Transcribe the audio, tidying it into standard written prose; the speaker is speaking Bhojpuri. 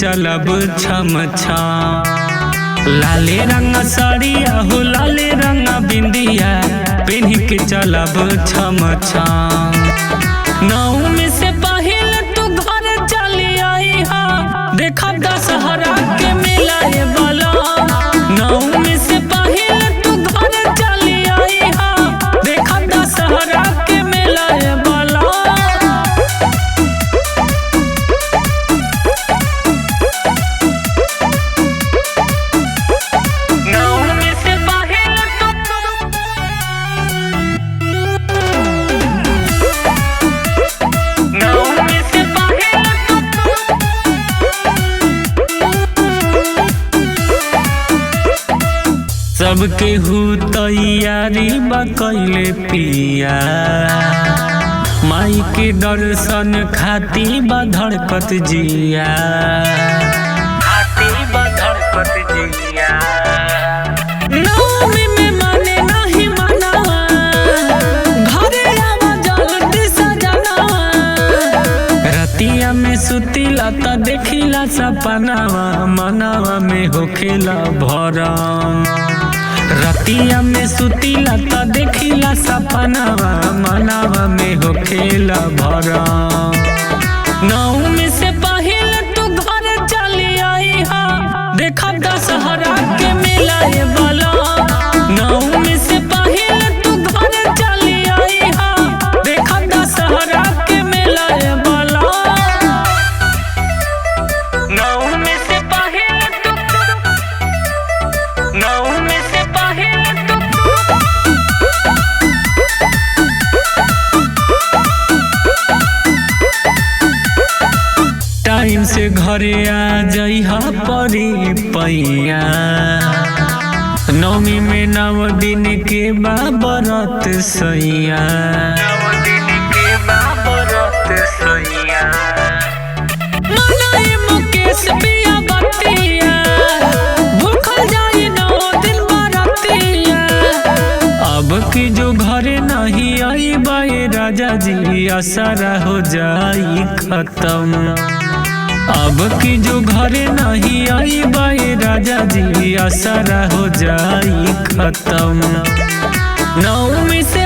चलब छम छम। लाले रंग साड़िया हो लाले रंग बिंदिया पेन्ही के चलब छम छम। नवमी से पहले तू घर चली आई हा देखा दशहरा के मेला ये बला। नवमी से पहले तू घर चली आई हा देखा दशहरा के मेला ये बला। सबके हु तैयारी बा कइले पिया माई के दर्शन खाती बा धड़कत जिया। नवमी में माने नहीं मनावा घरे आवा जल्दी सजनावा। रतिया में सुतीला त देखिला सपनावा मनावा में होखेला भरम। रतिया में सुतीला त देखिला सपनावा मनावा में होखेला भरम। नवमी से पहले तू घर चली आई हा देखा दशहरा के मेला ये बला। नवमी से पहले तू घर चली आई हा देखा दशहरा के मेला ये बला। नवमी से पहले तू नवमी से टाइम से घरे आ जइहा परी पैया। नवमी में 9 दिन के बाबरत सैया। मुकेश पिया बतिया भूखल जाई 9 दिन बरतिया। अब की जो घरे नहीं आई बाए राजा जी असरा हो जाई खत्म। अब की जो घरे नहीं आई बाए राजा जी असरा हो जाई खत्म। नवमी से